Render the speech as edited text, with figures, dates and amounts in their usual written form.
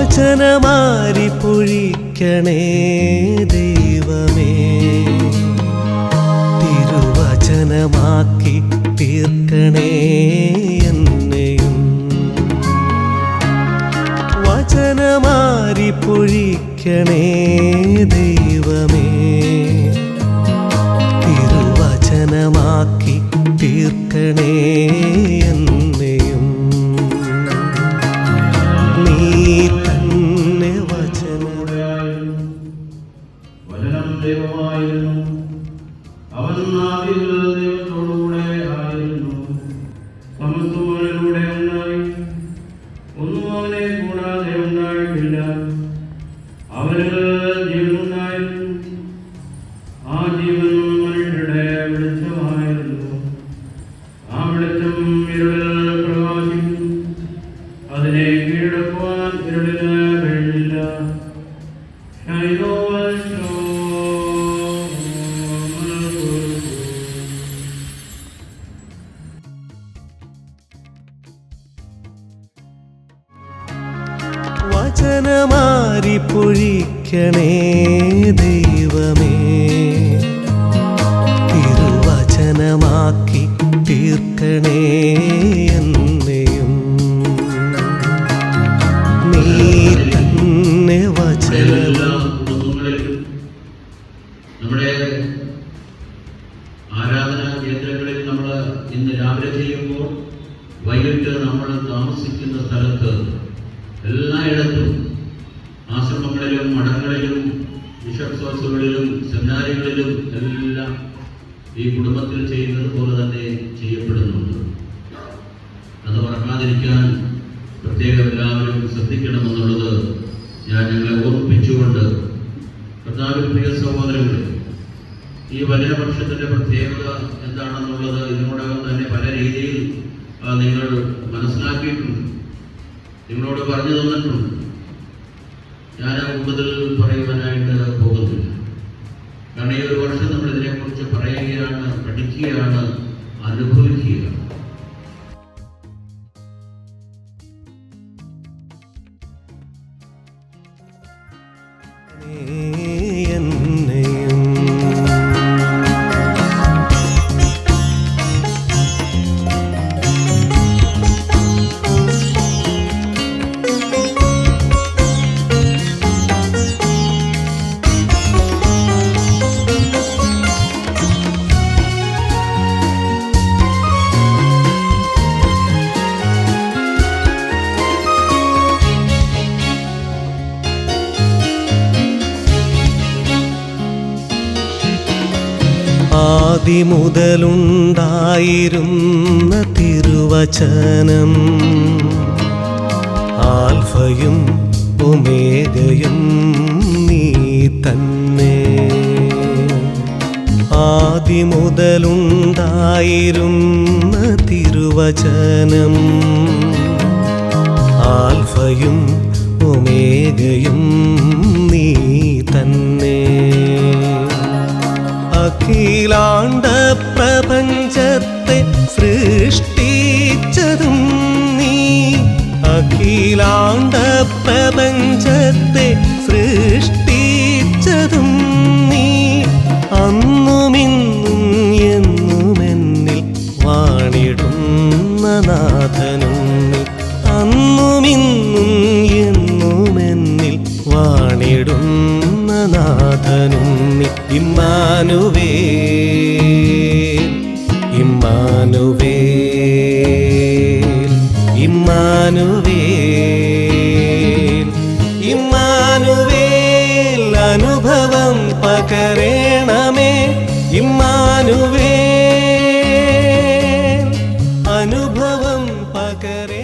വചനമാരി പൊഴിക്കണേ ദൈവമേ, തിരുവചനമാക്കി തീർക്കണേ എന്നെയും. വചനമാരി പൊഴിക്കണേ ദൈവമേ, തിരുവചനമാക്കി തീർക്കണേ എന്നെയും. നീ തന്നെ വചനം ദൈവമായിരുന്നു. അവൻ നാവിൽ ദൈവത്തോടുകൂടെ ആയിരുന്നു. സമസ്തങ്ങളിലൂടെ ഉണ്ടായി, ഒന്നും അവനെ കൂടാതെ ഉണ്ടായിട്ടില്ല. അവന് ജീവനുണ്ടായിരുന്നു. ആ ജീവൻ മനുഷ്യരുടെ വെളിച്ചമായിരുന്നു. ആ വെളിച്ചം ഇരുളിൽ പ്രകാശിക്കും. അതിനെ കീഴടക്കുവാൻ ഇരുളിന് കഴിഞ്ഞില്ല. വചനമാരി പൊഴിക്കണേ ദൈവമേ, തിരുവചനമാക്കി തീർക്കണേ എന്നെയും. നീ തന്നെ വചനം. നമ്മുടെ ആരാധനാ കേന്ദ്രങ്ങളിൽ നമ്മൾ ഇന്ന് രാവിലെ ചെയ്യുമ്പോൾ വൈകിട്ട് നമ്മൾ താമസിക്കുന്ന സ്ഥലത്ത് എല്ലായിടത്തും ആശ്രമങ്ങളിലും മഠങ്ങളിലും ബിഷപ്സ് ഹൗസുകളിലും സെമിനാരികളിലും എല്ലാം ഈ കുടുംബത്തിൽ ചെയ്യുന്നത് പോലെ തന്നെ ചെയ്യപ്പെടുന്നുണ്ട്. അത് മറക്കാതിരിക്കാൻ പ്രത്യേകം എല്ലാവരും ശ്രദ്ധിക്കണമെന്നുള്ളത് ഞങ്ങളെ ഓർമ്മിപ്പിച്ചുകൊണ്ട്, കർത്താവിൽ പ്രിയ സഹോദരങ്ങളെ, ഈ വചനപക്ഷത്തിൻ്റെ പ്രത്യേകത എന്താണെന്നുള്ളത് ഇതിനോടകം തന്നെ പല രീതിയിൽ നിങ്ങൾ മനസ്സിലാക്കിയിട്ടുണ്ട്, നിങ്ങളോട് പറഞ്ഞു തന്നിട്ടുണ്ട്. ഞാൻ കൂടുതൽ പറയുവാനായിട്ട് പോകുന്നില്ല. കാരണം ഈ ഒരു വർഷം നമ്മൾ ഇതിനെക്കുറിച്ച് പറയുകയാണ്, പഠിക്കുകയാണ്, അനുഭവിക്കുകയാണ്. ആദിമുതലുണ്ടായിരുന്ന തിരുവചനം, ആൽഫയും ഒമേഗയും നീ തന്നെ. ആദിമുതലുണ്ടായിരുന്ന തിരുവചനം, ആൽഫയും ഒമേഗയും നീ തന്നെ. അഖിലാണ്ട പ്രപഞ്ചത്തെ സൃഷ്ടിച്ചതും നീ, അഖിലാണ്ട പ്രപഞ്ചത്തെ സൃഷ്ടിച്ചതും നീ. അന്നുമിന്നും എന്നുമെന്നിൽ വാണിടുന്ന നാഥനും നീ. അന്നുമിന്നും എന്നുമെന്നിൽ വാണിടുന്ന നാഥനും നീ. Immanuel, Immanuel, Immanuel, Immanuel. അനുഭവം പകരണമേ ഇമ്മാനുവേൽ, അനുഭവം പകരണമേ.